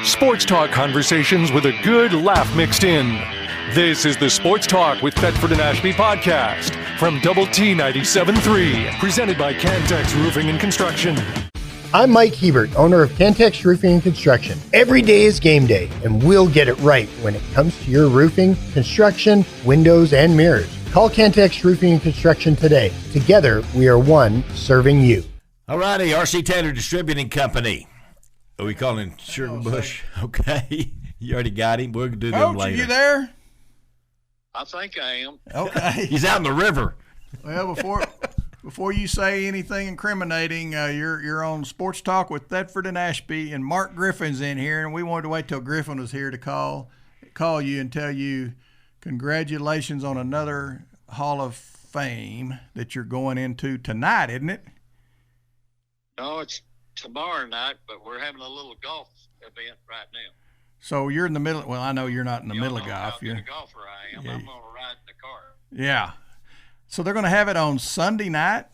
Sports talk conversations with a good laugh mixed in. This is the Sports Talk with Thetford and Ashby podcast from Double T 97.3, presented by Cantex Roofing and Construction. I'm Mike Hebert, owner of Cantex Roofing and Construction. Every day is game day, and we'll get it right when it comes to your roofing, construction, windows, and mirrors. Call Cantex Roofing and Construction today. Together, we are one serving you. All righty, R.C. Taylor Distributing Company. Are we calling Sugar Bush? Okay. You already got him. We're going to do them later. Coach, are you there? I think I am. Okay. He's out in the river. Well, before you say anything incriminating, you're on Sports Talk with Thetford and Ashby, and Mark Griffin's in here, and we wanted to wait till Griffin was here to call you and tell you congratulations on another Hall of Fame that you're going into tonight, isn't it? No, it's tomorrow night, but we're having a little golf event right now. So you're in the middle. Well, I know you're not in the middle of golf. You're a golfer. I am. Yeah. I'm going to ride in the car. Yeah. So they're going to have it on Sunday night.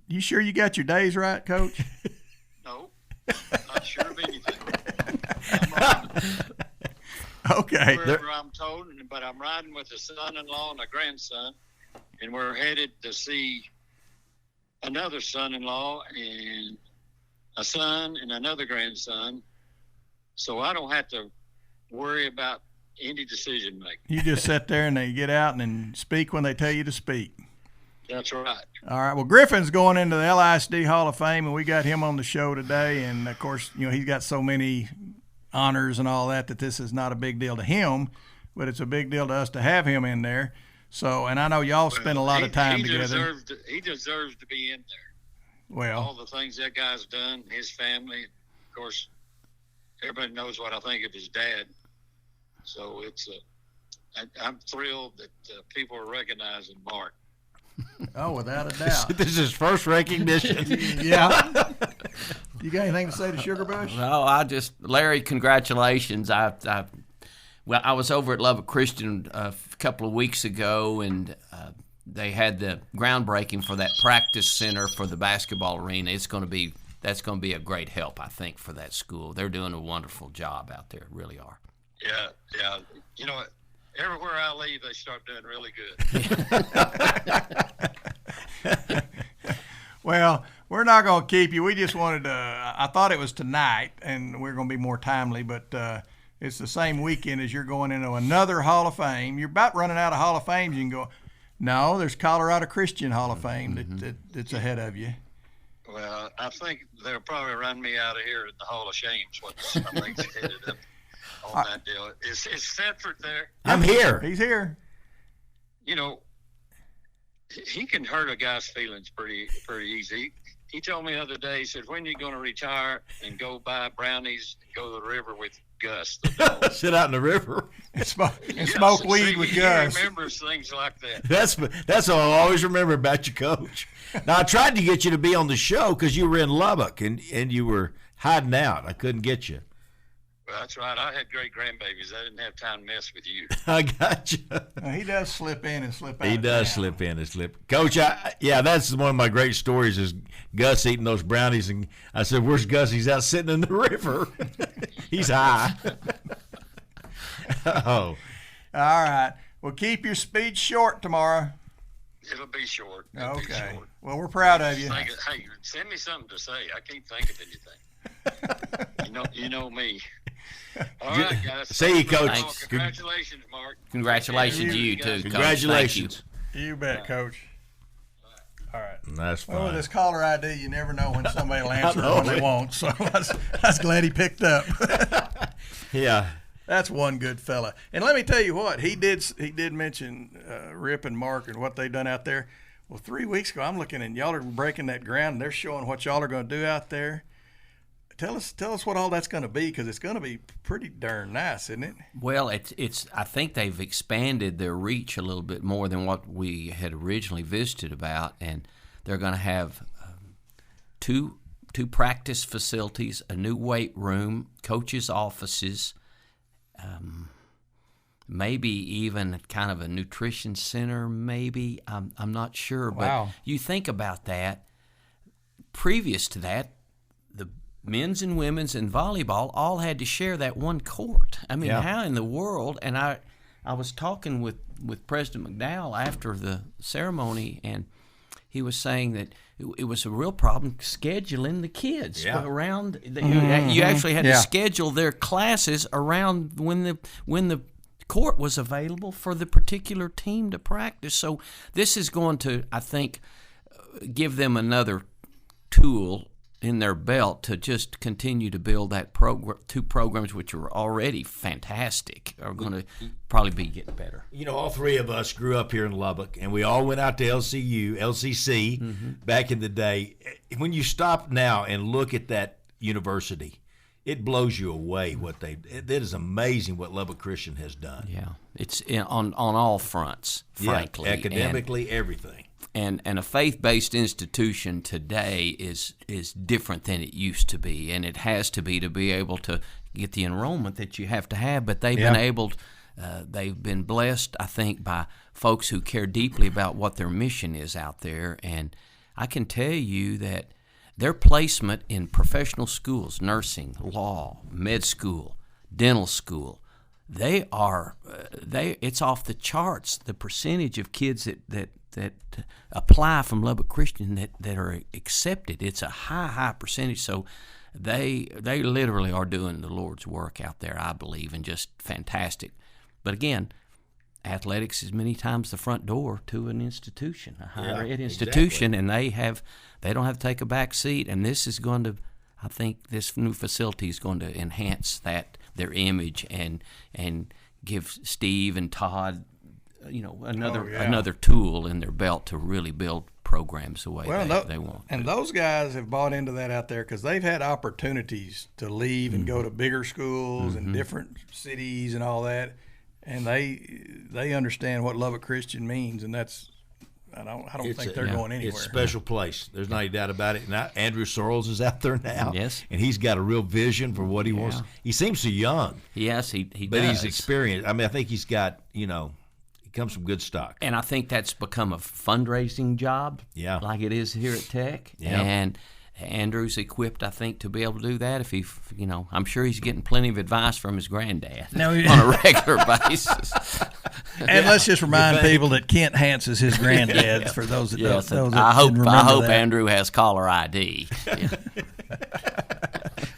You sure you got your days right, Coach? No, not sure of anything. Okay. Wherever I'm told, but I'm riding with a son-in-law and a grandson, and we're headed to see another son-in-law and a son and another grandson, so I don't have to worry about any decision making. You just sit there and they get out and then speak when they tell you to speak. That's right. All right. Well, Griffin's going into the LISD Hall of Fame, and we got him on the show today. And of course, he's got so many honors and all that this is not a big deal to him, but it's a big deal to us to have him in there. So, and I know y'all spend a lot of time together. He deserves to be in there. Well, all the things that guy's done, his family, of course, everybody knows what I think of his dad. So I'm thrilled that people are recognizing Mark. Oh, without a doubt. This is first recognition. Yeah. You got anything to say to Sugar Bush? No, Larry, congratulations. I was over at Lubbock Christian a couple of weeks ago, and they had the groundbreaking for that practice center for the basketball arena. That's going to be a great help, I think, for that school. They're doing a wonderful job out there, really are. Yeah. Everywhere I leave, they start doing really good. Well, we're not going to keep you. We just wanted to I thought it was tonight, and we're going to be more timely, but it's the same weekend as you're going into another Hall of Fame. You're about running out of Hall of Fames. You can go, no, there's Colorado Christian Hall of Fame that's ahead of you. Well, I think they'll probably run me out of here in the Hall of Shames once I think it's headed up on that deal. Is Thetford there? I'm here. He's here. He can hurt a guy's feelings pretty easy. He told me the other day, he said, when are you going to retire and go buy brownies and go to the river with Gus? Sit out in the river and smoke weed with Gus. He remembers things like that. That's what I'll always remember about you, Coach. Now, I tried to get you to be on the show because you were in Lubbock and you were hiding out. I couldn't get you. Well, that's right. I had great grandbabies. I didn't have time to mess with you. I got you. He does slip in and slip out. He does slip in and slip. Coach, that's one of my great stories is Gus eating those brownies. And I said, where's Gus? He's out sitting in the river. He's high. Oh. All right. Well, keep your speech short tomorrow. It'll be short. Okay. Well, we're proud of you. Hey, send me something to say. I can't think of anything. You know me. All right, guys. See you, Coach. Thanks. Congratulations, Mark. Congratulations to you, too, Coach. Congratulations. You bet, Coach. All right. That's fine. Well, with this caller ID, you never know when somebody will answer when they won't. So I was glad he picked up. Yeah. That's one good fella. And let me tell you what, he did mention Rip and Mark and what they done out there. Well, 3 weeks ago, I'm looking, and y'all are breaking that ground, and they're showing what y'all are going to do out there. Tell us what all that's going to be, because it's going to be pretty darn nice, isn't it? Well, it's. I think they've expanded their reach a little bit more than what we had originally visited about, and they're going to have two practice facilities, a new weight room, coaches' offices, maybe even kind of a nutrition center. Maybe I'm not sure, wow. But you think about that. Previous to that, men's and women's and volleyball all had to share that one court. I mean, how in the world? And I was talking with President McDowell after the ceremony, and he was saying that it was a real problem scheduling the kids around. You actually had to schedule their classes around when the court was available for the particular team to practice. So this is going to, I think, give them another tool in their belt to just continue to build that program. Two programs which are already fantastic are going to probably be getting better. You know, all three of us grew up here in Lubbock, and we all went out to LCC back in the day. When you stop now and look at that university, it blows you away what it is amazing what Lubbock Christian has done. Yeah, it's on all fronts, frankly. Academically, everything. And a faith-based institution today is different than it used to be, and it has to be able to get the enrollment that you have to have. But they've been able, they've been blessed, I think, by folks who care deeply about what their mission is out there. And I can tell you that their placement in professional schools, nursing, law, med school, dental school, it's off the charts. The percentage of kids that apply from Lubbock Christian that are accepted, it's a high percentage. So they literally are doing the Lord's work out there, I believe, and just fantastic. But again, athletics is many times the front door to an institution, a higher ed institution, and they don't have to take a back seat. And this is going to, I think, this new facility is going to enhance their image and give Steve and Todd, another tool in their belt to really build programs the way they want. And those guys have bought into that out there because they've had opportunities to leave and go to bigger schools and different cities and all that, and they understand what Lubbock Christian means, and that's I don't think they're going anywhere. It's a special place. There's not any doubt about it. Now, Andrew Sorrells is out there now. Yes. And he's got a real vision for what he wants. He seems so young. Yes, he but does. He's experienced. I mean, I think he's got, he comes from good stock. And I think that's become a fundraising job, like it is here at Tech. Yeah. And Andrew's equipped, I think, to be able to do that. If he, I'm sure he's getting plenty of advice from his granddad on a regular basis. And let's just remind people that Kent Hance is his granddad. For those that don't, I hope Andrew has caller ID. Yeah.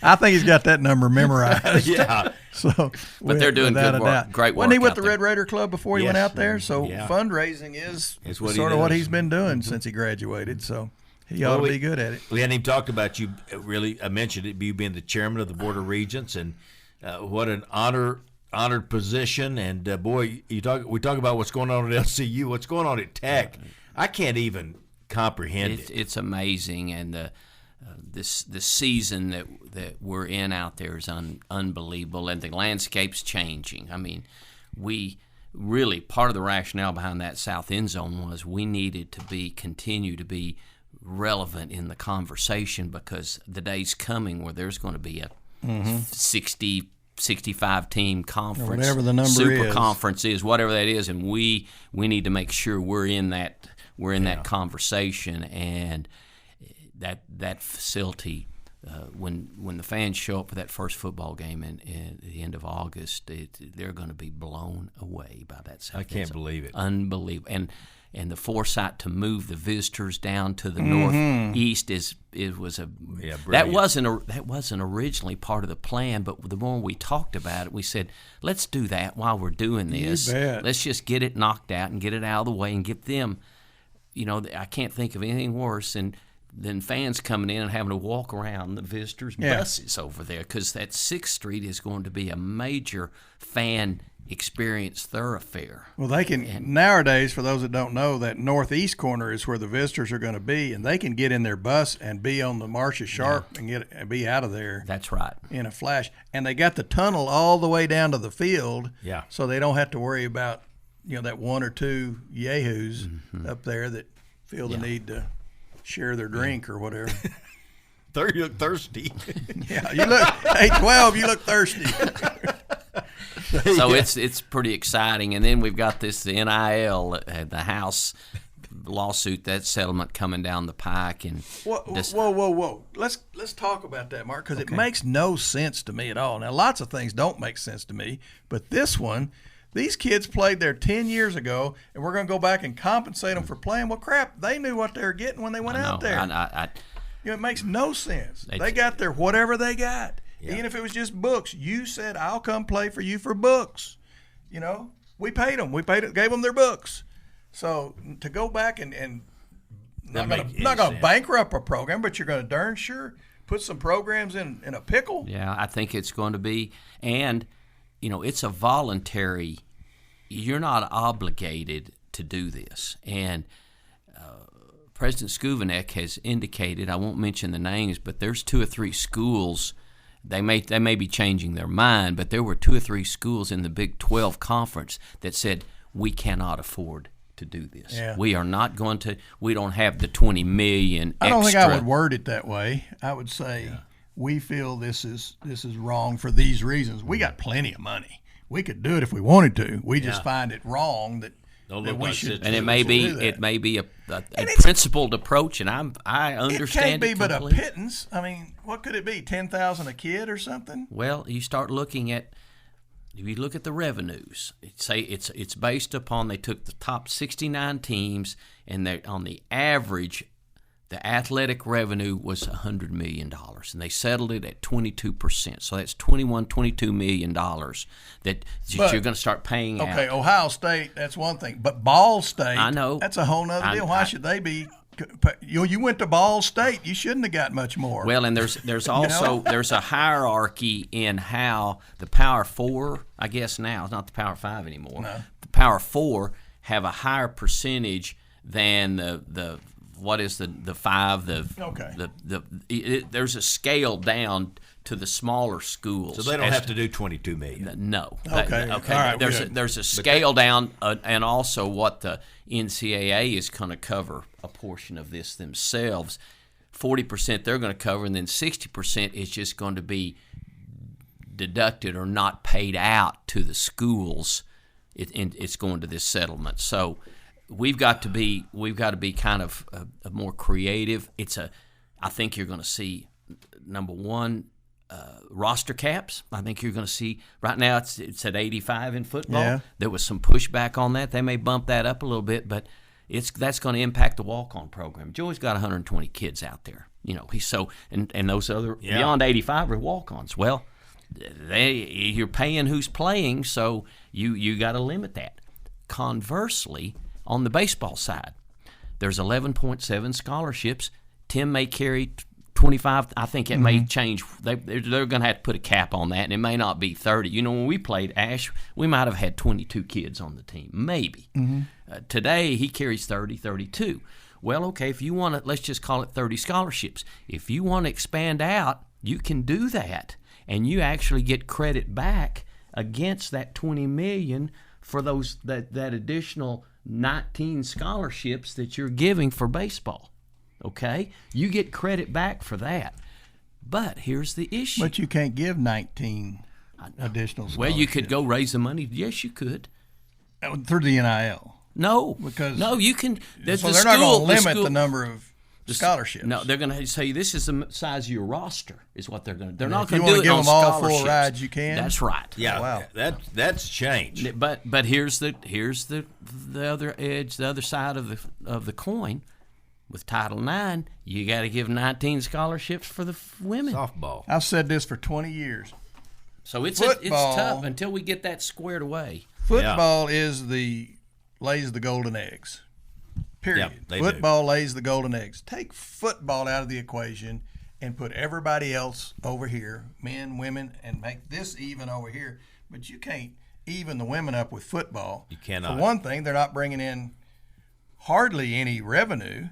I think he's got that number memorized. Yeah. But they're doing good work. Great work. Wasn't he with the Red Raider Club before he went out there? So fundraising is sort of what he's been doing since he graduated. So he ought to be good at it. We hadn't even talked about you. Really, I mentioned it. You being the chairman of the Board of Regents, and what an honored position. And boy, we talk about what's going on at LCU. What's going on at Tech? I can't even comprehend it. It's amazing, and this season that we're in out there is unbelievable, and the landscape's changing. I mean, we really, part of the rationale behind that south end zone was we needed to continue to be relevant in the conversation, because the day's coming where there's going to be a 65 team conference, whatever the number super conference is, whatever that is, and we need to make sure we're in that conversation. And that facility, when the fans show up for that first football game at the end of August, they're going to be blown away by that. I can't believe it. Unbelievable. And the foresight to move the visitors down to the northeast that wasn't originally part of the plan, but the more we talked about it, we said, let's do that while we're doing this. Let's just get it knocked out and get it out of the way and get them. I can't think of anything worse than fans coming in and having to walk around the visitors' buses over there, because that 6th Street is going to be a major fan experience thoroughfare. Well, they can nowadays, for those that don't know, that northeast corner is where the visitors are going to be, and they can get in their bus and be on the Marcia Sharp and be out of there. That's right. In a flash. And they got the tunnel all the way down to the field, so they don't have to worry about that one or two yahoos up there that feel the need to share their drink or whatever. You look thirsty. You look. Hey, 12, you look thirsty. So it's pretty exciting. And then we've got the NIL, the House lawsuit, that settlement coming down the pike. And whoa. Let's talk about that, Mark, because it makes no sense to me at all. Now, lots of things don't make sense to me, but this one, these kids played there 10 years ago, and we're going to go back and compensate them for playing. Well, crap, they knew what they were getting when they went out there. It makes no sense. They got their whatever they got. Yeah. Even if it was just books. You said, I'll come play for you for books. We paid them. Gave them their books. So to go back and not going to bankrupt a program, but you're going to darn sure put some programs in a pickle. Yeah, I think it's going to be. And, it's a voluntary, you're not obligated to do this. And President Skuvenek has indicated, I won't mention the names, but there's 2 or 3 schools. They may be changing their mind, but there were 2 or 3 schools in the Big 12 conference that said we cannot afford to do this. Yeah. We are not going to. We don't have the $20 million extra. I don't think I would word it that way. I would say we feel this is wrong for these reasons. We got plenty of money. We could do it if we wanted to. We just find it wrong that we should. And it may be a principled approach, and I understand it can't be but a pittance. I mean, what could it be? 10,000 a kid or something? Well, you start looking at. If you look at the revenues, it's based upon they took the top 69 teams, and on the average, the athletic revenue was $100 million, and they settled it at 22%. So that's $22 million that you're going to start paying out. Okay, Ohio State, that's one thing, but Ball State, I know, that's a whole other deal. Why should they be? You went to Ball State. You shouldn't have got much more. Well, and there's also there's a hierarchy in how the Power Four, I guess now it's not the Power Five anymore. No. The Power Four have a higher percentage than the what is the five there's a scale down to the smaller schools. So they don't have to do $22 million. No. Okay. All right, there's a scale down, and also what the NCAA is going to cover a portion of this themselves. 40% they're going to cover, and then 60% is just going to be deducted or not paid out to the schools. It's going to this settlement. So we've got to be kind of more creative. I think you're going to see, number one, roster caps. I think you're going to see right now it's at 85 in football. Yeah. There was some pushback on that. They may bump that up a little bit, but that's going to impact the walk-on program. Joey's got 120 kids out there. And those other beyond 85 are walk-ons. Well, you're paying who's playing, so you got to limit that. Conversely, on the baseball side, there's 11.7 scholarships. Tim may carry 25. I think it may change. They're going to have to put a cap on that, and it may not be 30. When we played Ash, we might have had 22 kids on the team, maybe. Today, he carries 30, 32. Well, okay, if you want to, let's just call it 30 scholarships. If you want to expand out, you can do that, and you actually get credit back against that $20 million for that additional 19 scholarships that you're giving for baseball. Okay? You get credit back for that. But here's the issue. But you can't give 19 additional scholarships. Well, you could go raise the money. Yes, you could. Through the NIL. No. Because you can. So they're not going to limit the number of scholarships. No, they're going to say this is the size of your roster is what they're going to. They're not going to do it on scholarships. If you want to give them all full rides, you can. That's right. Yeah, wow. That's changed. But here's the other edge, the other side of the coin. With Title IX, you got to give 19 scholarships for the women. Softball. I've said this for 20 years. So it's tough until we get that squared away. Football lays the golden eggs. Period. Yeah, Football lays the golden eggs. Take football out of the equation and put everybody else over here, men, women, and make this even over here. But you can't even the women up with football. You cannot. For one thing, they're not bringing in hardly any revenue.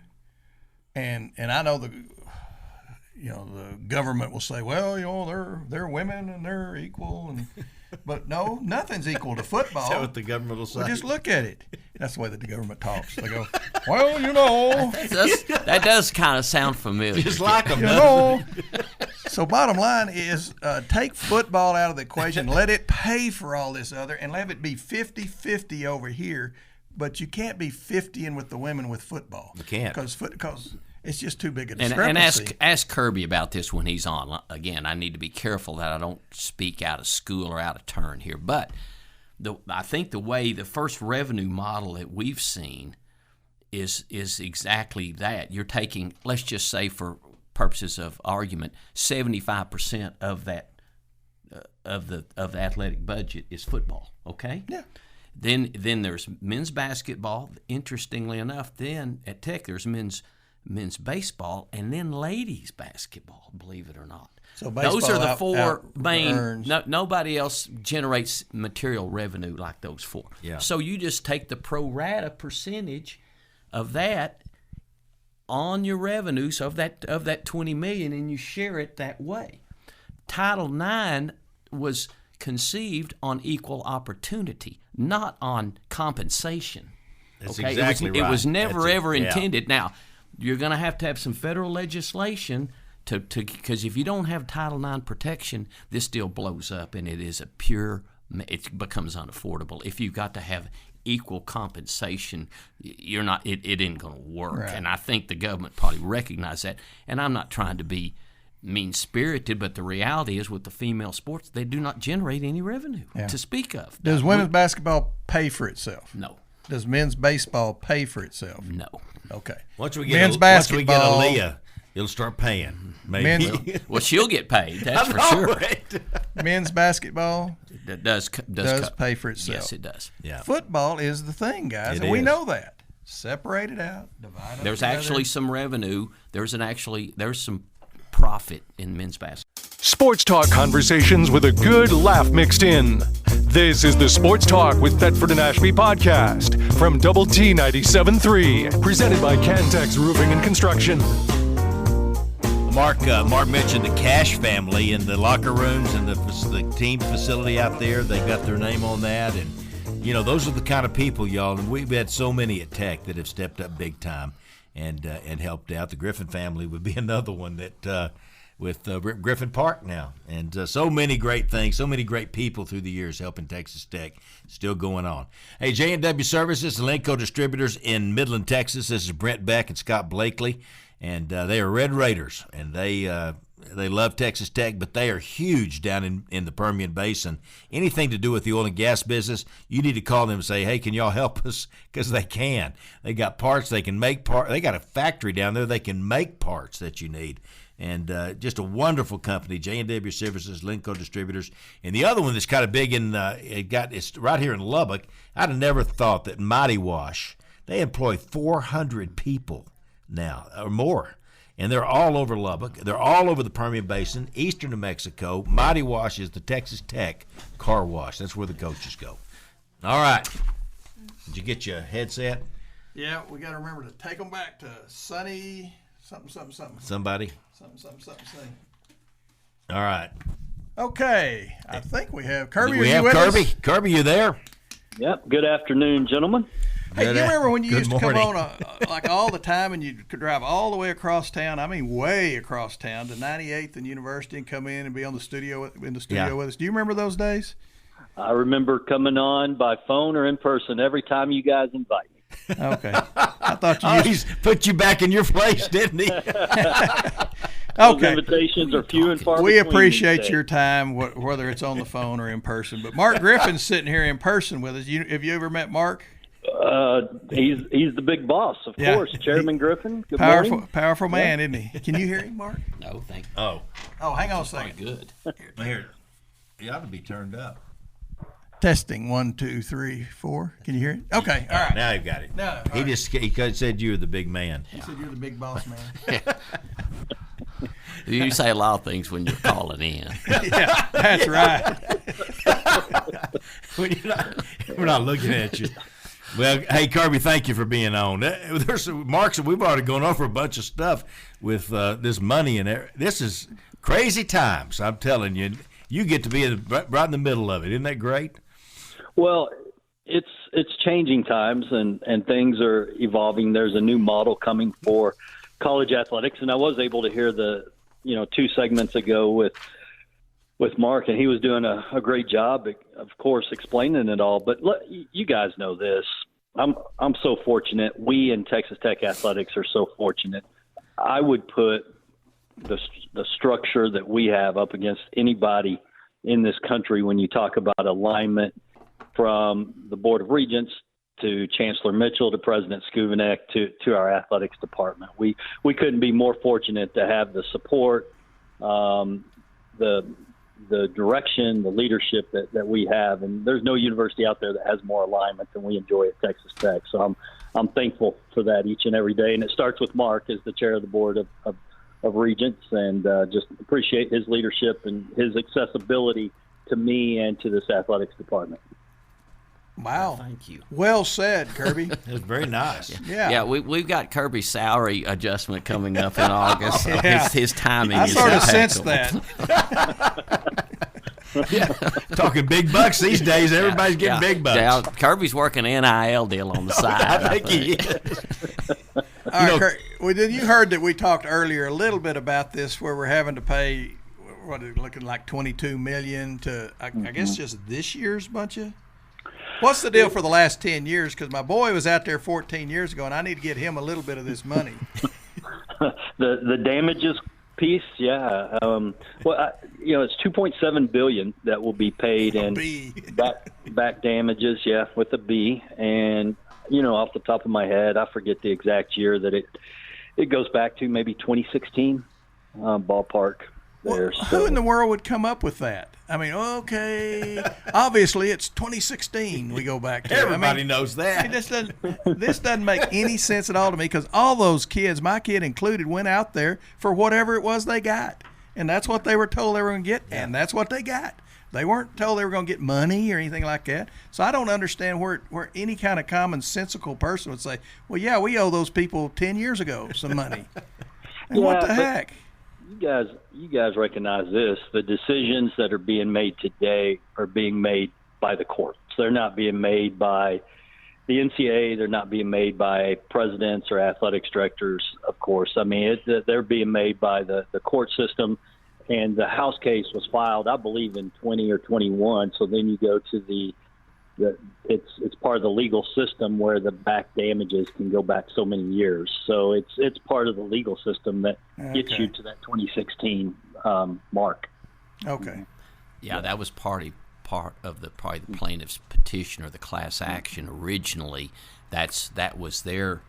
And I know the government will say, well, they're women and they're equal, but no, nothing's equal to football. Is that what the government will say? Well, just look at it. That's the way that the government talks. They go, well, that does kind of sound familiar. Just like them. So bottom line is take football out of the equation, let it pay for all this other, and let it be 50-50 over here. but you can't be 50 with the women with football. You can't. Because it's just too big a discrepancy. And ask Kirby about this when he's on. Again, I need to be careful that I don't speak out of school or out of turn here. But I think the first revenue model that we've seen is exactly that. You're taking, let's just say for purposes of argument, 75% of that of the athletic budget is football. Okay. Yeah. Then there's men's basketball. Interestingly enough, then at Tech there's men's baseball and then ladies basketball. Believe it or not. So those are the four main. No, nobody else generates material revenue like those four. Yeah. So you just take the pro rata percentage of that on your revenues of that $20 million, and you share it that way. Title IX was conceived on equal opportunity, not on compensation. That's okay? exactly right. It was never ever yeah. intended. Now, you're going to have some federal legislation to because if you don't have Title IX protection, this deal blows up, and it becomes unaffordable. If you've got to have equal compensation, you're not. It isn't going to work. Right. And I think the government probably recognized that. And I'm not trying to be mean-spirited, but the reality is with the female sports, they do not generate any revenue to speak of. Does women's basketball pay for itself? No. Does men's baseball pay for itself? No. Okay. Once we Men's get basketball, Aaliyah, it'll start paying. Maybe. Well, she'll get paid. That's for sure. Right? men's basketball That does pay for itself. Yes, it does. Yeah. Football is the thing, guys, It and we is. know that. Separate it out. Divide up There's together. actually some revenue. There's some profit in men's basketball. Sports talk conversations with a good laugh mixed in. This is the Sports Talk with Thetford and Ashby podcast from Double T 97.3, presented by Cantex Roofing and Construction. Mark mentioned the Cash family in the locker rooms and the team facility out there. They got their name on that, and those are the kind of people, y'all. And we've had so many at Tech that have stepped up big time and helped out. The Griffin family would be another one that with Griffin Park now, and so many great things, so many great people through the years helping Texas Tech. Still going on. Hey, J&W Services and Lenco Distributors in Midland, Texas. This is Brent Beck and Scott Blakely. And they are Red Raiders, and they love Texas Tech, but they are huge down in the Permian Basin. Anything to do with the oil and gas business, you need to call them and say, hey, can y'all help us? Because they can. They got parts. They can make parts. They got a factory down there. They can make parts that you need. And just a wonderful company, J&W Services, Lenco Distributors. And the other one that's kind of big it's right here in Lubbock. I'd have never thought that Mighty Wash, they employ 400 people now or more, and they're all over Lubbock. They're all over the Permian Basin, eastern New Mexico. Mighty Wash is the Texas Tech car wash. That's where the coaches go. All right. Did you get your headset? Yeah, we got to remember to take them back to sunny something. Somebody? Something. All right. Okay, I think we have Kirby. We are have you with Kirby. us? Kirby, you there? Yep. Good afternoon, gentlemen. Hey, do you remember when you Good used to morning. come on like all the time, and you could drive all the way across town? I mean, way across town to 98th and University, and come in and be on the studio with us. Do you remember those days? I remember coming on by phone or in person every time you guys invite me. Okay, I thought you. He's put you back in your place, didn't he? Those Okay, invitations are few and far we between appreciate these days. your time, whether it's on the phone or in person. But Mark Griffin's sitting here in person with us. Have you ever met Mark? He's the big boss, of Yeah. course. Chairman Griffin. Good morning. Powerful man, isn't he? Can you hear him, Mark? No, thank you. Oh, Hang on a Very second. good. here. You ought to be turned up. Testing 1, 2, 3, 4. Can you hear it? Okay, all right. Now you've got it. No, all he right. he said you were the big man. He said you're the big boss man. You say a lot of things when you're calling in. Yeah, that's right. We're not looking at you. Well, hey, Kirby, thank you for being on. We've already gone over a bunch of stuff with this money and this is crazy times. I'm telling you, you get to be right in the middle of it. Isn't that great? Well, it's changing times and things are evolving. There's a new model coming for college athletics, and I was able to hear the 2 segments ago with Mark, and he was doing a great job, of course, explaining it all. But you guys know this. I'm so fortunate. We in Texas Tech athletics are so fortunate. I would put the structure that we have up against anybody in this country when you talk about alignment, from the Board of Regents to Chancellor Mitchell to President Skuvenek to our athletics department. We couldn't be more fortunate to have the support, the direction, the leadership that we have, and there's no university out there that has more alignment than we enjoy at Texas Tech. So I'm thankful for that each and every day, and it starts with Mark as the chair of the board of Regents, and just appreciate his leadership and his accessibility to me and to this athletics department. Wow. Thank you. Well said, Kirby. It was very nice. Yeah. We've got Kirby's salary adjustment coming up in August. So Yeah. his timing I is sort of impeccable. sensed that. Yeah. Talking big bucks these days. Everybody's getting big bucks. Yeah, Kirby's working an NIL deal on the side. I think he is. All right, well, then you heard that we talked earlier a little bit about this, where we're having to pay, what is it, looking like $22 million to, I guess, just this year's bunch of. What's the deal for the last 10 years? Because my boy was out there 14 years ago, and I need to get him a little bit of this money. The damages piece, yeah. It's $2.7 billion that will be paid in back damages, yeah, with a B. And off the top of my head, I forget the exact year that it goes back to, maybe 2016 ballpark. There. Well, who in the world would come up with that? I mean, okay, obviously it's 2016 we go back to. Everybody knows that. This doesn't make any sense at all to me, because all those kids, my kid included, went out there for whatever it was they got. And that's what they were told they were going to get, and that's what they got. They weren't told they were going to get money or anything like that. So I don't understand where any kind of commonsensical person would say, well, yeah, we owe those people 10 years ago some money. And what the heck? You guys recognize this. The decisions that are being made today are being made by the courts. They're not being made by the NCAA. They're not being made by presidents or athletics directors, of course. I mean, they're being made by the court system. And the House case was filed, I believe, in 20 or 21. So then you go to it's part of the legal system where the back damages can go back so many years. So it's part of the legal system that gets you to that 2016 mark. Okay. Yeah, that was part of the plaintiff's petition or the class action originally. That was their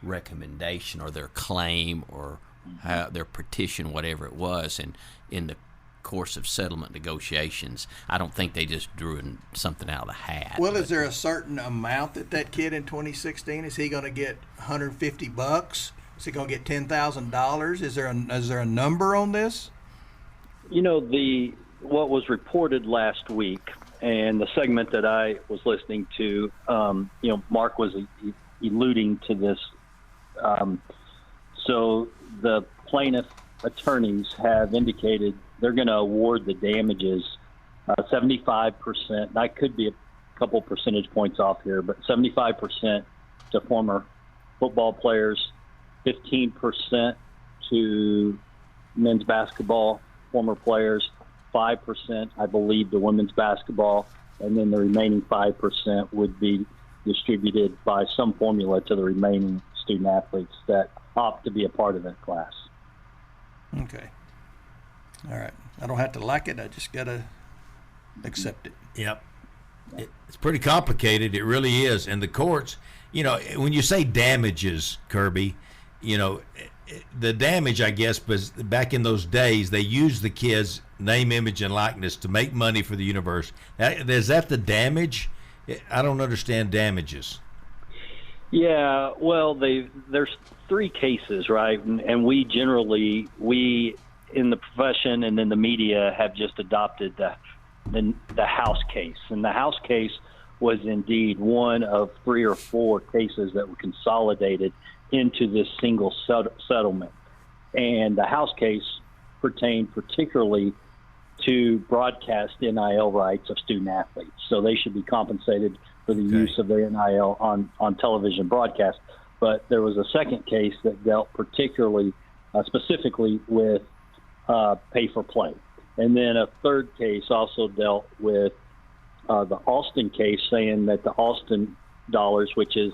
recommendation or their claim or their petition, whatever it was, and in the course of settlement negotiations, I don't think they just drew something out of the hat. Well, is there a certain amount that kid in 2016, is he going to get $150? Is he going to get $10,000? Is there a number on this? What was reported last week, and the segment that I was listening to, Mark was alluding to this. So the plaintiff attorneys have indicated they're going to award the damages 75%. I could be a couple percentage points off here, but 75% to former football players, 15% to men's basketball former players, 5%, I believe, to women's basketball, and then the remaining 5% would be distributed by some formula to the remaining student athletes that opt to be a part of that class. Okay. All right. I don't have to like it. I just got to accept it. Yep. It's pretty complicated. It really is. And the courts, when you say damages, Kirby, the damage, I guess, was back in those days, they used the kids' name, image, and likeness to make money for the university. Is that the damage? I don't understand damages. Yeah, well, there's 3 cases, right? And we generally, in the profession and in the media, have just adopted the House case. And the House case was indeed one of 3 or 4 cases that were consolidated into this single settlement. And the House case pertained particularly to broadcast NIL rights of student athletes. So they should be compensated for the use of their NIL on television broadcast. But there was a second case that dealt particularly, specifically with pay for play. And then a third case also dealt with the Alston case, saying that the Alston dollars, which is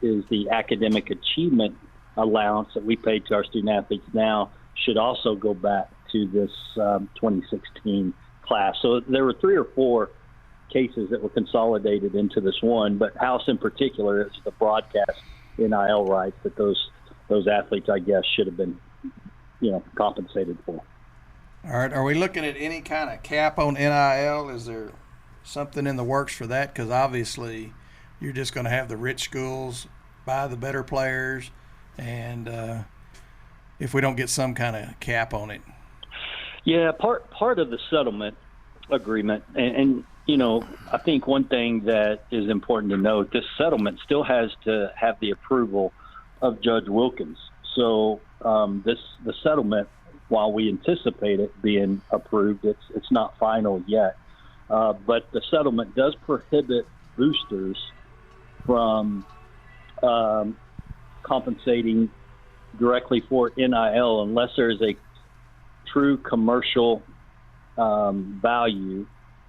the academic achievement allowance that we pay to our student athletes now, should also go back to this 2016 class. So there were 3 or 4 cases that were consolidated into this one, but House in particular is the broadcast NIL rights that those athletes, I guess, should have been, compensated for. All right. Are we looking at any kind of cap on NIL? Is there something in the works for that? Because obviously you're just going to have the rich schools buy the better players, and if we don't get some kind of cap on it. Yeah, part of the settlement agreement, and I think one thing that is important to note, this settlement still has to have the approval of Judge Wilkins. So the settlement, while we anticipate it being approved, it's not final yet. But the settlement does prohibit boosters from compensating directly for NIL unless there is a true commercial value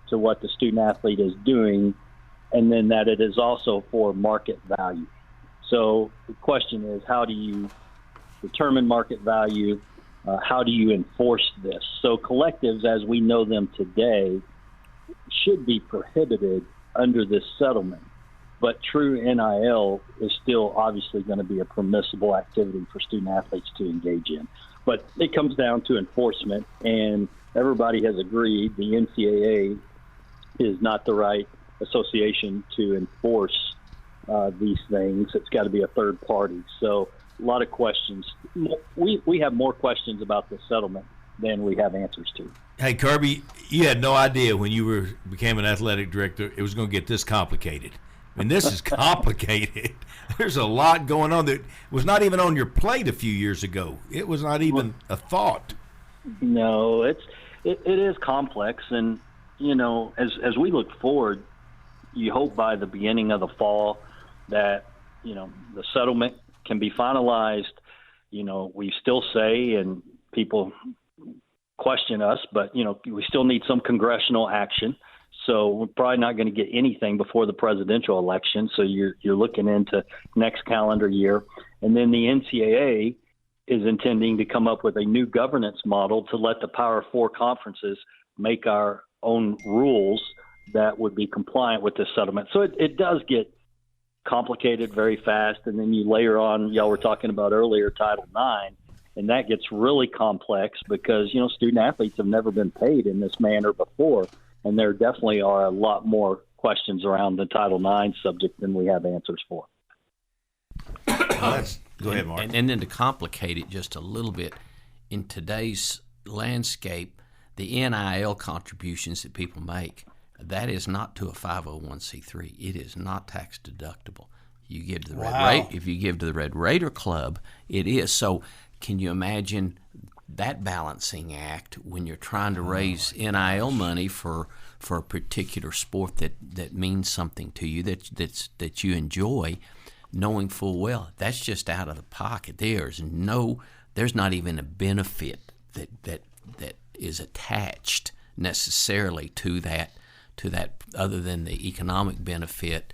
to what the student athlete is doing, and then that it is also for market value. So the question is, how do you determine market value? How do you enforce this? So collectives, as we know them today, should be prohibited under this settlement. But true NIL is still obviously going to be a permissible activity for student athletes to engage in. But it comes down to enforcement, and everybody has agreed the NCAA is not the right association to enforce these things. It's got to be a third party. So a lot of questions. We have more questions about this settlement than we have answers to. Hey, Kirby, you had no idea when you became an athletic director it was going to get this complicated. I mean, this is complicated. There's a lot going on that was not even on your plate a few years ago. It was not even a thought. No, it is complex, and as we look forward, you hope by the beginning of the fall that the settlement can be finalized. We still say, and people question us, but we still need some congressional action. So we're probably not going to get anything before the presidential election. So you're looking into next calendar year. And then the NCAA is intending to come up with a new governance model to let the Power 4 conferences make our own rules that would be compliant with this settlement. So it does get complicated very fast. And then you layer on, y'all were talking about earlier, Title IX, and that gets really complex because, student athletes have never been paid in this manner before. And there definitely are a lot more questions around the Title IX subject than we have answers for. Go ahead, Mark. And then to complicate it just a little bit, in today's landscape, the NIL contributions that people make, that is not to a 501c3. It is not tax deductible. You give to the if you give to the Red Raider Club, it is. So can you imagine that balancing act when you're trying to raise NIL money for a particular sport that means something to you, that you enjoy, knowing full well that's just out of the pocket. There's not even a benefit that is attached necessarily to that other than the economic benefit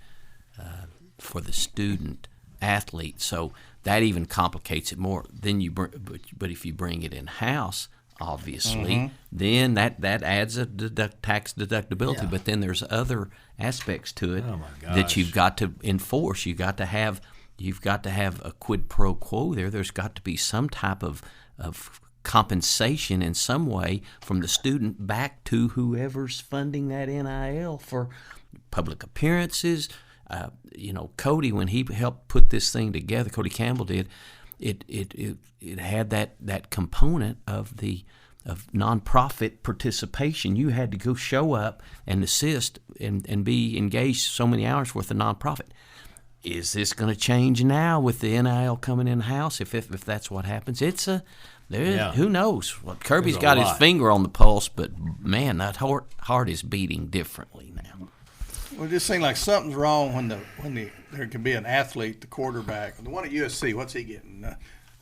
for the student athlete. So that even complicates it more. Then but if you bring it in house, obviously, then that adds a tax deductibility. Yeah. But then there's other aspects to it that you've got to enforce. You've got to have a quid pro quo there. There's got to be some type of compensation in some way from the student back to whoever's funding that NIL for public appearances. Cody, when he helped put this thing together, Cody Campbell did, it had that component of nonprofit participation. You had to go show up and assist and be engaged so many hours worth of nonprofit. Is this going to change now with the NIL coming in house? If that's what happens, who knows? Well, Kirby's got his finger on the pulse, but man, that heart is beating differently now. Well, it just seems like something's wrong when there can be an athlete, the quarterback, the one at USC. What's he getting?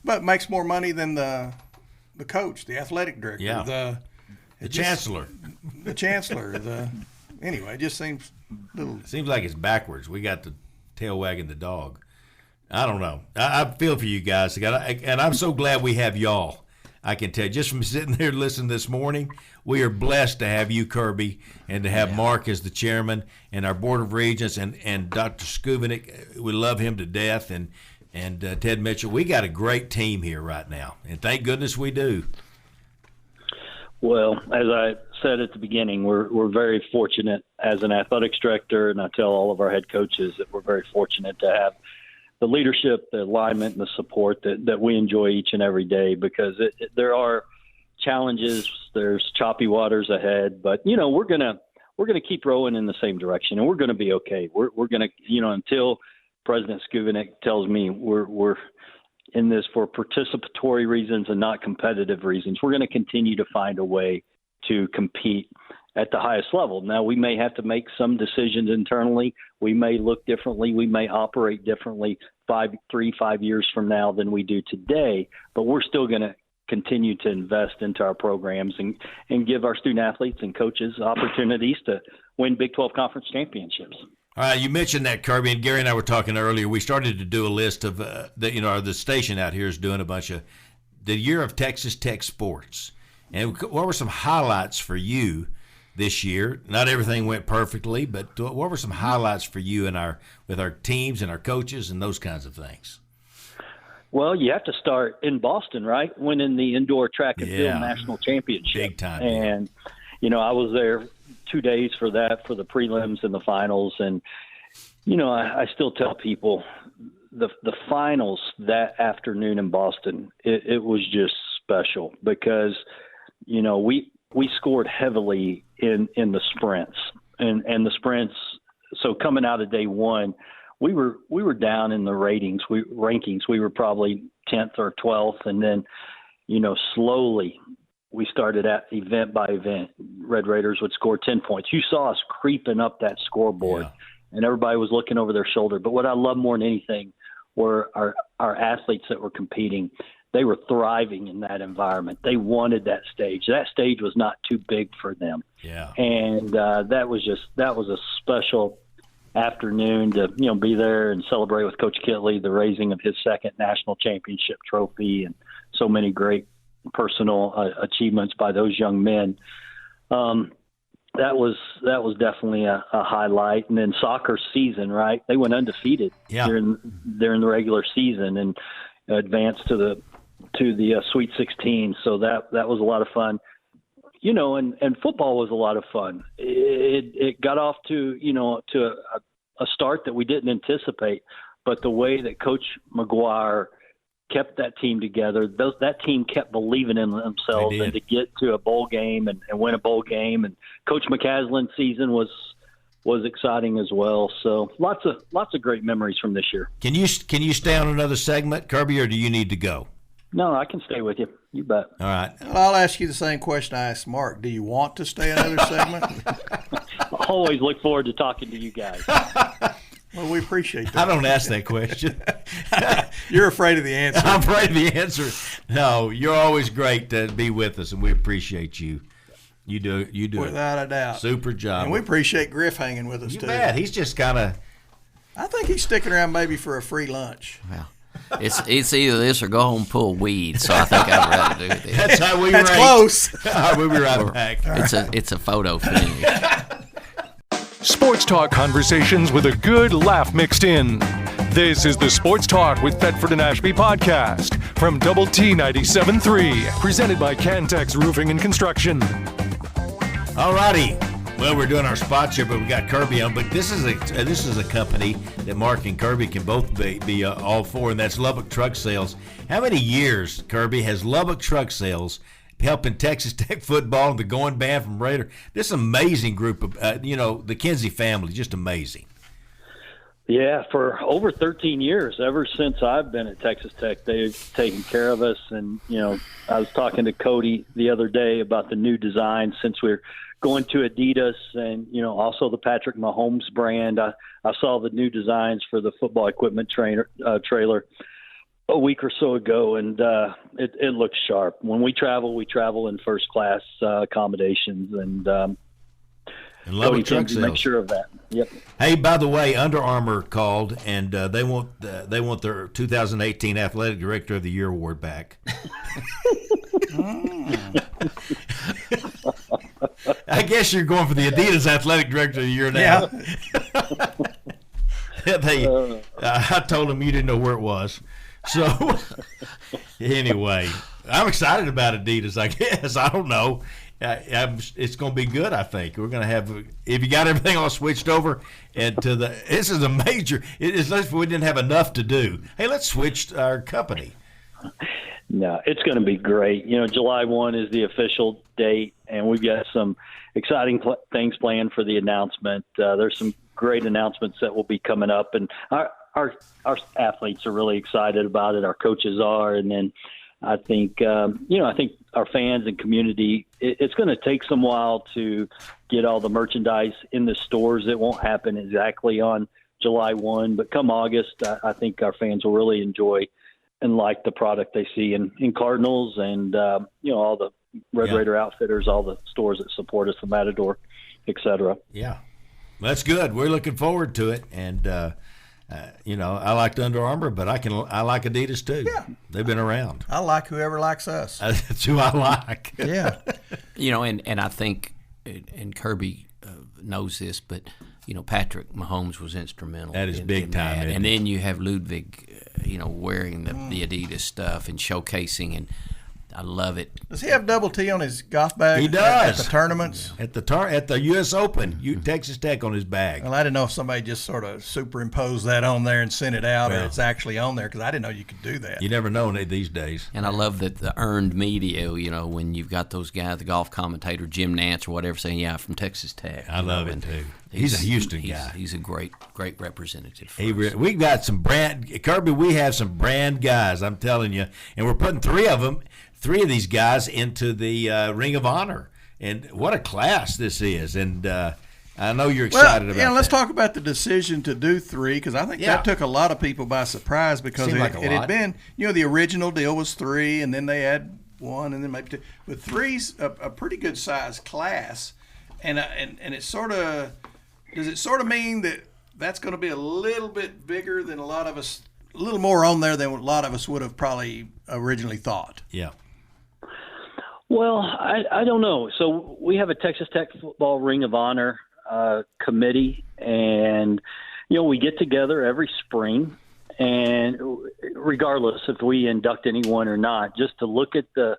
But makes more money than the coach, the athletic director, the chancellor. The chancellor. Anyway, it just seems little. It seems like it's backwards. We got the tail wagging the dog. I don't know. I feel for you guys, and I'm so glad we have y'all. I can tell you, just from sitting there listening this morning, we are blessed to have you, Kirby, and to have Mark as the chairman, and our Board of Regents, and Dr. Skubinik. We love him to death, and Ted Mitchell. We got a great team here right now, and thank goodness we do. Well, as I said at the beginning, we're very fortunate as an athletics director, and I tell all of our head coaches that we're very fortunate to have the leadership, the alignment, and the support that we enjoy each and every day, because there are challenges, there's choppy waters ahead, but we're gonna keep rowing in the same direction, and we're gonna be okay. We're gonna until President Skubinik tells me we're in this for participatory reasons and not competitive reasons. We're going to continue to find a way to compete at the highest level. Now, we may have to make some decisions internally. We may look differently. We may operate differently 5 years from now than we do today, but we're still going to continue to invest into our programs and give our student athletes and coaches opportunities to win Big 12 conference championships. All right, you mentioned that, Kirby, and Gary and I were talking earlier. We started to do a list of the station out here is doing a bunch of the year of Texas Tech sports. And what were some highlights for you this year? Not everything went perfectly, but what were some highlights for you with our teams and our coaches and those kinds of things? Well, you have to start in Boston, right? Winning the indoor track and field national championship. Big time. And, I was there 2 days for that, for the prelims and the finals. And, I still tell people the finals that afternoon in Boston, it was just special because, we scored heavily in the sprints and the sprints. So coming out of day one, we were down in the rankings. We were probably 10th or 12th. And then, slowly we started at event by event. Red Raiders would score 10 points. You saw us creeping up that scoreboard, and everybody was looking over their shoulder. But what I love more than anything were our athletes that were competing. They were thriving in that environment. They wanted that stage. That stage was not too big for them. Yeah. And that was a special afternoon to be there and celebrate with Coach Kitley the raising of his second national championship trophy, and so many great personal achievements by those young men. That was definitely a highlight. And then soccer season, right? They went undefeated during the regular season and advanced to the Sweet 16. So that was a lot of fun. And football was a lot of fun. It got off to a start that we didn't anticipate, but the way that Coach McGuire kept that team together, that team kept believing in themselves and to get to a bowl game and win a bowl game. And Coach McCaslin's season was exciting as well. So lots of great memories from this year. Can you stay on another segment, Kirby, or do you need to go? No, I can stay with you. You bet. All right. Well, I'll ask you the same question I asked Mark. Do you want to stay another segment? I always look forward to talking to you guys. Well, we appreciate that. I don't ask that question. You're afraid of the answer. I'm afraid of the answer. No, you're always great to be with us, and we appreciate you. You do without a doubt. Super job. And we appreciate Griff hanging with us, too. You bet. He's just kind of... I think he's sticking around maybe for a free lunch. Well, it's either this or go home and pull weed, so I think I'd rather do this. That's how we That's rank. close. All right, we'll be right back. It's a photo finish. Sports talk conversations with a good laugh mixed in. This is the Sports Talk with Thetford and Ashby podcast from Double T 97.3, presented by Cantex Roofing and Construction. All righty. Well, we're doing our spots here, but we got Kirby on. But this is a company that Mark and Kirby can both be all for, and that's Lubbock Truck Sales. How many years, Kirby, has Lubbock Truck Sales helping Texas Tech football and the going band from Raider? This amazing group of, the Kinsey family, just amazing. Yeah, for over 13 years, ever since I've been at Texas Tech, they've taken care of us. And, I was talking to Cody the other day about the new design since we're going to Adidas and, also the Patrick Mahomes brand. I saw the new designs for the football equipment trailer a week or so ago, and it looks sharp. When we travel in first class accommodations, and And Lubbock Cody truck Timsey sales. makes sure of that. Yep. Hey, by the way, Under Armour called, and they want their 2018 Athletic Director of the Year award back. I guess you're going for the Adidas Athletic Director of the Year now. Yeah. I told them you didn't know where it was. So, anyway, I'm excited about Adidas, I guess. I don't know. It's going to be good, I think. We're going to have, if you got everything all switched over, and this is a major, it's as if we didn't have enough to do. Hey, let's switch our company. No, it's going to be great. July 1 is the official date, and we've got some exciting things planned for the announcement. There's some great announcements that will be coming up, and our athletes are really excited about it. Our coaches are, and then I think I think our fans and community. It's going to take some while to get all the merchandise in the stores. It won't happen exactly on July 1, but come August, I think our fans will really enjoy and like the product they see in Cardinals and all the Red Raider Outfitters, all the stores that support us, the Matador, et cetera. Yeah, that's good. We're looking forward to it, and I liked Under Armour, but I like Adidas too. Yeah. They've been around. I like whoever likes us. That's who I like. Yeah. And I think, and Kirby knows this, but Patrick Mahomes was instrumental. That is big time. And then you have Ludwig, wearing the Adidas stuff and showcasing, and I love it. Does he have double T on his golf bag? He does. At the tournaments? At the U.S. Open, Texas Tech on his bag. Well, I didn't know if somebody just sort of superimposed that on there and sent it out, or it's actually on there, because I didn't know you could do that. You never know these days. And I love that the earned media, when you've got those guys, the golf commentator, Jim Nantz or whatever, saying, yeah, from Texas Tech. I love it, too. He's a Houston guy. He's a great representative for us. We got some Kirby, we have some brand guys, I'm telling you, and we're putting three of these guys into the Ring of Honor. And what a class this is. And I know you're excited about that. Let's talk about the decision to do three, because I think that took a lot of people by surprise, because it had been, the original deal was three, and then they had one, and then maybe two. But three's a pretty good sized class. And it's sort of, does it sort of mean that that's going to be a little bit bigger than a little more on there than a lot of us would have probably originally thought? Yeah. Well, I don't know. So we have a Texas Tech Football Ring of Honor committee, and we get together every spring, and regardless if we induct anyone or not, just to look at the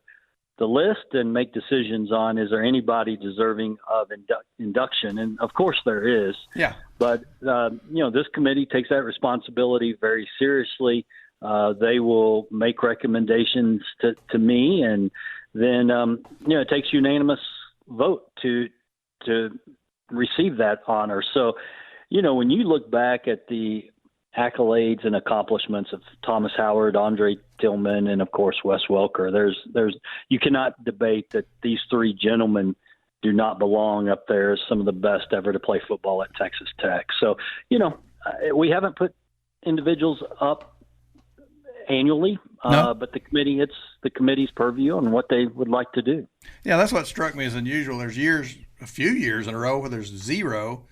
list and make decisions on, is there anybody deserving of induction? And of course there is. Yeah. But this committee takes that responsibility very seriously. They will make recommendations to me, and then it takes unanimous vote to receive that honor. So, when you look back at the accolades and accomplishments of Thomas Howard, Andre Tillman, and of course Wes Welker, there's you cannot debate that these three gentlemen do not belong up there as some of the best ever to play football at Texas Tech. So, we haven't put individuals up annually, but the committee, it's the committee's purview on what they would like to do. Yeah, that's what struck me as unusual. There's a few years in a row where there's 0,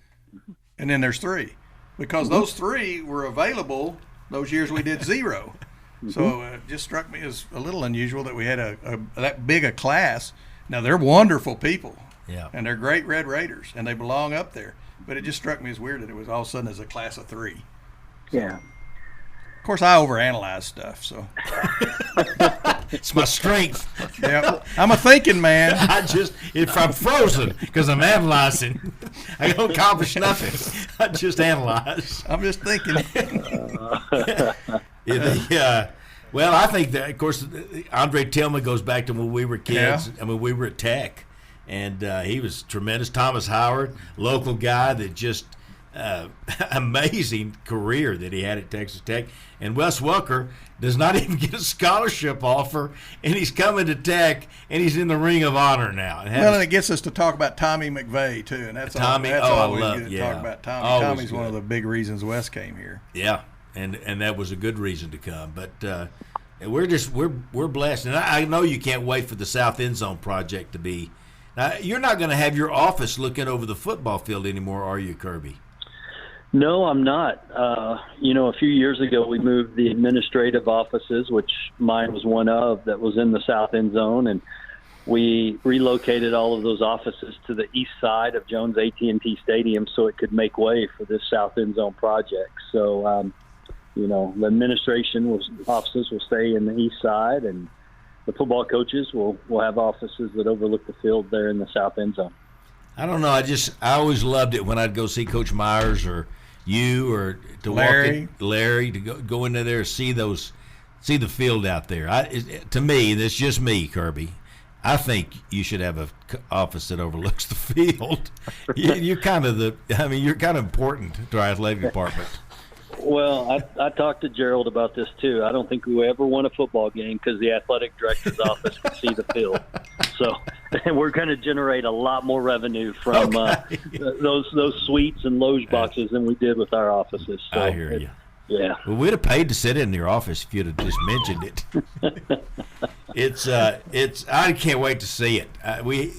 and then there's 3, because those 3 were available those years we did 0. So it just struck me as a little unusual that we had that big a class. Now, they're wonderful people, and they're great Red Raiders, and they belong up there. But it just struck me as weird that it was all of a sudden as a class of 3. Yeah. Of course, I overanalyze stuff, so. It's my strength. Yeah, I'm a thinking man. If I'm frozen because I'm analyzing, I don't accomplish nothing. I just analyze. I'm just thinking. Well, I think that, of course, Andre Tillman goes back to when we were kids. Yeah. I mean, we were at Tech, and he was tremendous. Thomas Howard, local guy that just amazing career that he had at Texas Tech. And Wes Welker does not even get a scholarship offer, and he's coming to Tech, and he's in the Ring of Honor now. And it gets us to talk about Tommy McVeigh, too, and that's all we get to talk about Tommy. Always Tommy's good. One of the big reasons Wes came here. Yeah, and that was a good reason to come. But we're blessed, and I know you can't wait for the South End Zone project to be Now, you're not going to have your office looking over the football field anymore, are you, Kirby? No, I'm not. A few years ago, we moved the administrative offices, which mine was one of, that was in the south end zone, and we relocated all of those offices to the east side of Jones AT&T Stadium so it could make way for this south end zone project. So, the administration offices will stay in the east side, and the football coaches will have offices that overlook the field there in the south end zone. I don't know. I always loved it when I'd go see Coach Myers or you or to Larry to go into there, see the field out there. To me, that's just me, Kirby. I think you should have an office that overlooks the field. You're kind of important to our athletic department. Well, I talked to Gerald about this too. I don't think we ever won a football game because the athletic director's office could see the field. So, and we're going to generate a lot more revenue from those suites and loge boxes than we did with our offices. So I hear you. Yeah. Well, we'd have paid to sit in your office if you'd have just mentioned it. I can't wait to see it. We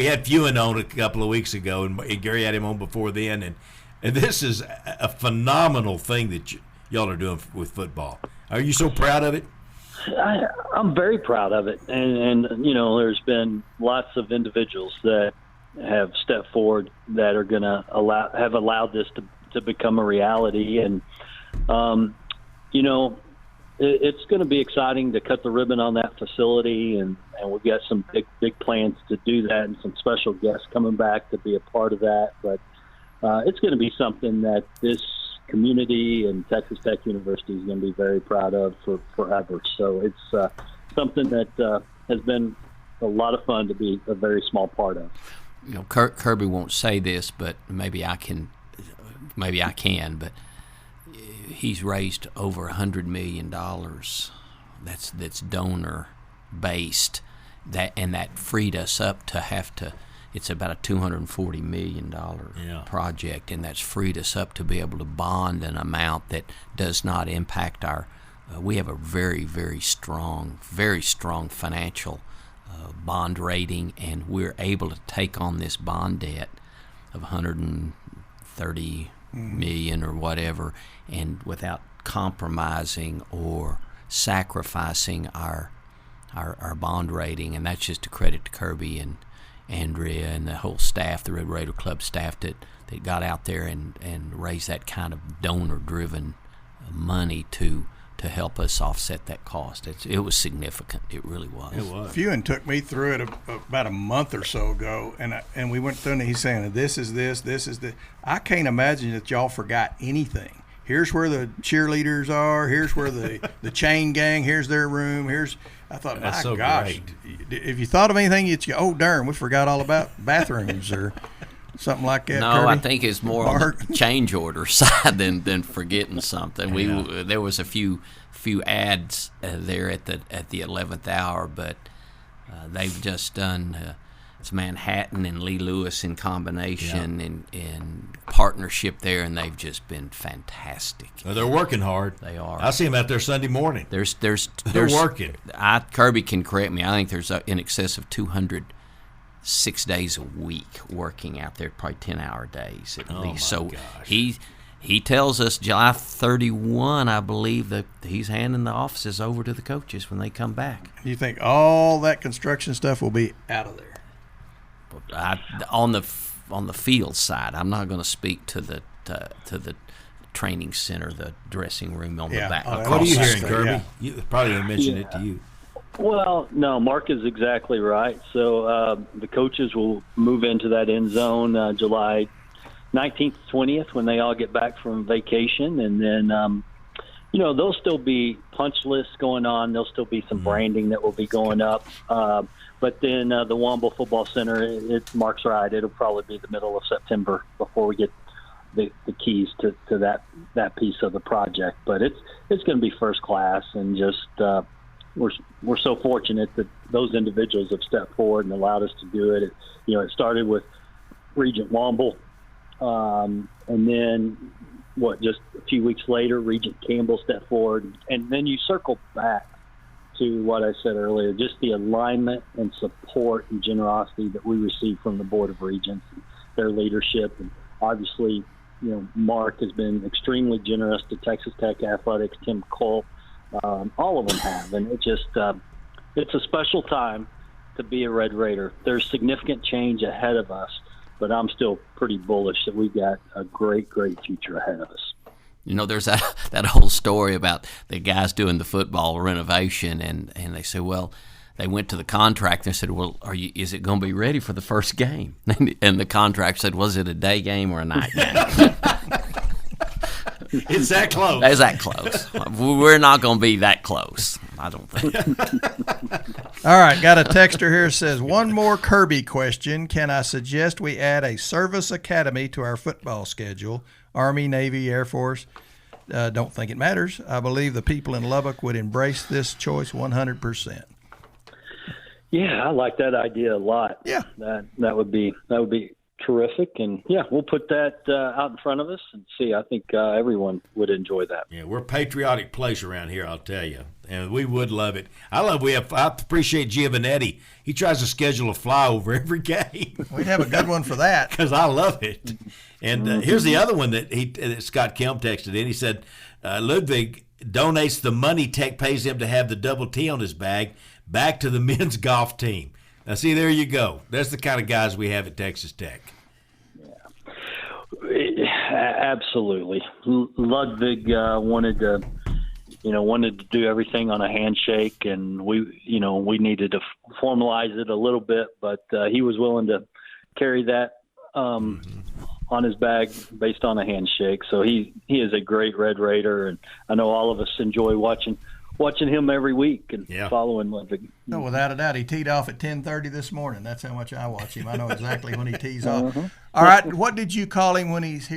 had Fewen on a couple of weeks ago, and Gary had him on before then, and this is a phenomenal thing that y'all are doing with football. Are you so proud of it? I'm very proud of it, and there's been lots of individuals that have stepped forward that are going to have allowed this to become a reality, and it's going to be exciting to cut the ribbon on that facility, and we've got some big plans to do that, and some special guests coming back to be a part of that. But it's going to be something that this community and Texas Tech University is going to be very proud of for forever. So it's something that has been a lot of fun to be a very small part of. Kirby won't say this, but maybe I can, but he's raised over $100 million. That's donor based. That freed us up to have to. It's about a $240 million project, and that's freed us up to be able to bond an amount that does not impact our. We have a very, very strong financial bond rating, and we're able to take on this bond debt of $130 million or whatever, and without compromising or sacrificing our bond rating, and that's just a credit to Kirby and Andrea and the whole staff, the Red Raider Club staff that got out there and raised that kind of donor-driven money to help us offset that cost. It was significant. It really was. It was. Fewen took me through it about a month or so ago, and we went through it, and he's saying, this is this. I can't imagine that y'all forgot anything. Here's where the cheerleaders are. Here's where the chain gang, here's their room. I thought, that's my so gosh, great. If you thought of anything, you'd go, oh, darn, we forgot all about bathrooms or something like that. No, Kirby? I think it's more on the change order side than forgetting something. Yeah. There was a few ads there at the 11th hour, but they've just done it's Manhattan and Lee Lewis in combination in partnership there, and they've just been fantastic. Well, they're working hard. They are. I see them out there Sunday morning. They're working. Kirby can correct me. I think there's in excess of 200 6 days a week working out there, probably 10-hour days at least. So gosh. he tells us July 31, I believe, that he's handing the offices over to the coaches when they come back. You think all that construction stuff will be out of there? On the field side, I'm not going to speak to the training center, the dressing room on the back. What are you hearing, Kirby? Yeah. You probably didn't mention it to you. Well, no, Mark is exactly right. So the coaches will move into that end zone July 19th, 20th when they all get back from vacation. And then, there'll still be punch lists going on. There'll still be some branding that will be going up. But then the Womble Football Center, Mark's right, it'll probably be the middle of September before we get the keys to that piece of the project. But it's going to be first class, and just we're so fortunate that those individuals have stepped forward and allowed us to do it. It started with Regent Womble, and then just a few weeks later, Regent Campbell stepped forward, and then you circle back to what I said earlier, just the alignment and support and generosity that we receive from the Board of Regents, and their leadership. And obviously, Mark has been extremely generous to Texas Tech Athletics, Tim Culp, all of them have. And it just, it's a special time to be a Red Raider. There's significant change ahead of us, but I'm still pretty bullish that we've got a great, great future ahead of us. There's that whole story about the guys doing the football renovation, and they say, well, they went to the contractor and said, well, is it going to be ready for the first game? And the contractor said, was it a day game or a night game? It's that close. It's that close. We're not going to be that close, I don't think. All right, got a texter here that says, one more Kirby question. Can I suggest we add a service academy to our football schedule? Army, Navy, Air Force. Don't think it matters. I believe the people in Lubbock would embrace this choice 100%. Yeah, I like that idea a lot. Yeah, that would be terrific, and yeah, we'll put that out in front of us and see. I think everyone would enjoy that. Yeah, we're a patriotic place around here, I'll tell you, and we would love it. I appreciate Giovanetti. He tries to schedule a flyover every game. We'd have a good one for that because I love it. And here's the other one that Scott Kelm texted in. He said Ludwig donates the money Tech pays him to have the double T on his bag back to the men's golf team. Now, see, there you go. That's the kind of guys we have at Texas Tech. Yeah, absolutely. Ludwig wanted to do everything on a handshake, and we needed to formalize it a little bit, but he was willing to carry that on his bag based on a handshake. So he is a great Red Raider, and I know all of us enjoy watching him every week and following Ludwig. No, without a doubt. He teed off at 10:30 this morning. That's how much I watch him. I know exactly when he tees off. All right, what did you call him when he was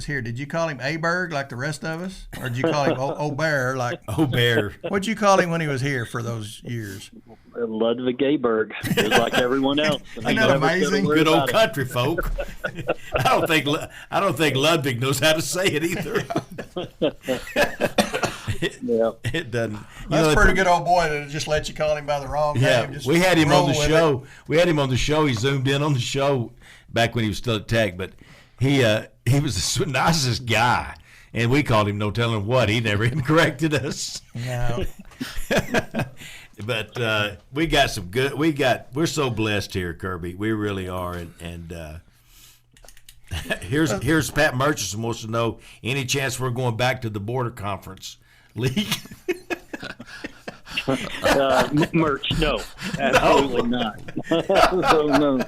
here? Did you call him Aberg like the rest of us? Or did you call him O'Bear like O'Bear? What'd you call him when he was here for those years? Ludwig Aberg, just like everyone else. Isn't that amazing? Good old country folk. I don't think Ludwig knows how to say it either. It doesn't. That's a pretty good old boy to just let you call him by the wrong name. Just we had him on the show. It. We had him on the show. He zoomed in on the show back when he was still at Tech, but he was the nicest guy, and we called him no telling what. He never even corrected us. No. But we got some good. We're so blessed here, Kirby. We really are, and here's Pat Murchison wants to know any chance we're going back to the border conference league. Merch, no, absolutely not. So, no.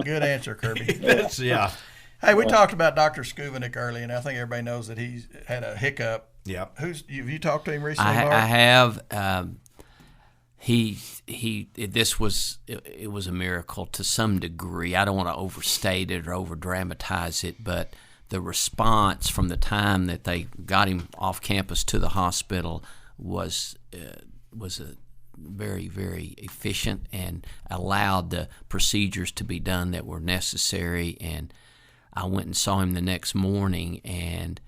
Good answer, Kirby. Yeah. Hey, we talked about Dr. Skuvenik earlier, and I think everybody knows that he's had a hiccup. Yeah. Have you talked to him recently, Mark? I have. It was a miracle to some degree. I don't want to overstate it or over dramatize it, but the response from the time that they got him off campus to the hospital was a very, very efficient and allowed the procedures to be done that were necessary. And I went and saw him the next morning, and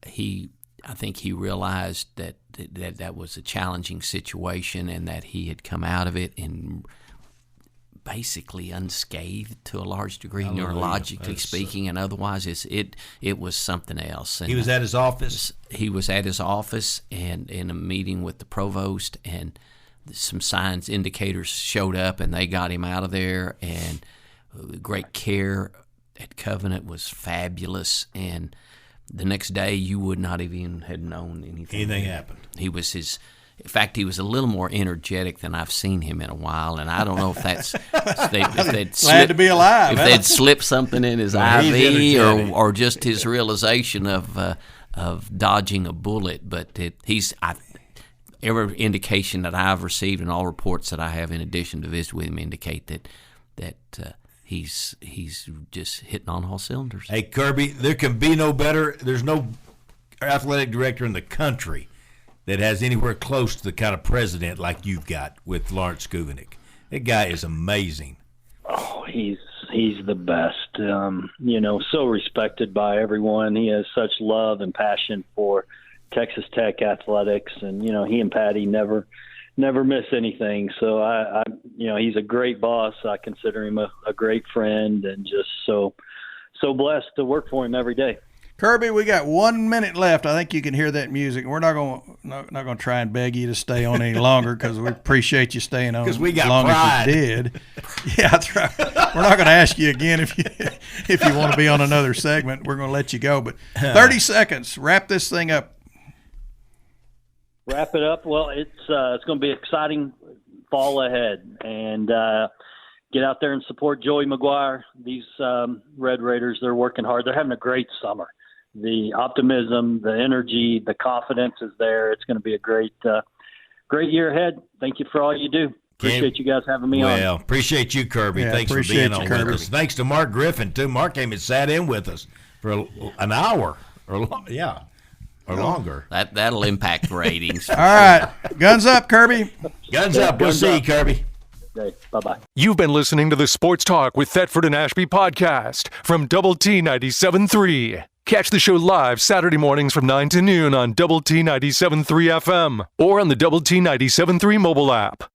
I think he realized that was a challenging situation and that he had come out of it and basically unscathed to a large degree, neurologically speaking, and otherwise it was something else. And he was at his office? He was at his office and in a meeting with the provost, and some signs, indicators showed up, and they got him out of there, and great care at Covenant was fabulous, and the next day you would not even have known anything happened. In fact, he was a little more energetic than I've seen him in a while, and I don't know if that's glad to be alive. If they'd slipped something in his IV or just his realization of dodging a bullet. But every indication that I've received and all reports that I have, in addition to visit with him, indicate that he's just hitting on all cylinders. Hey, Kirby, there can be no better. There's no athletic director in the country that has anywhere close to the kind of president like you've got with Lawrence Skuvenik. That guy is amazing. Oh, he's the best. So respected by everyone. He has such love and passion for Texas Tech athletics, and he and Patty never never miss anything. So I he's a great boss. I consider him a great friend, and just so blessed to work for him every day. Kirby, we got 1 minute left. I think you can hear that music. We're not going to try and beg you to stay on any longer because we appreciate you staying on we got as long pride. as you did. Yeah, that's right. We're not going to ask you again if you want to be on another segment. We're going to let you go. But 30 seconds. Wrap this thing up. Wrap it up. Well, it's going to be an exciting fall ahead, and get out there and support Joey McGuire. These Red Raiders, they're working hard. They're having a great summer. The optimism, the energy, the confidence is there. It's going to be a great year ahead. Thank you for all you do. Appreciate you guys having me on. Well, appreciate you, Kirby. Yeah, Thanks for appreciate being you, on Kirby. with us. Thanks to Mark Griffin, too. Mark came and sat in with us for an hour or longer. That'll impact ratings. All right. Guns up, Kirby. Guns up. We'll see you, Kirby. Okay, bye-bye. You've been listening to the Sports Talk with Thetford and Ashby podcast from Double T 97.3. Catch the show live Saturday mornings from 9 to noon on Double T 97.3 FM or on the Double T 97.3 mobile app.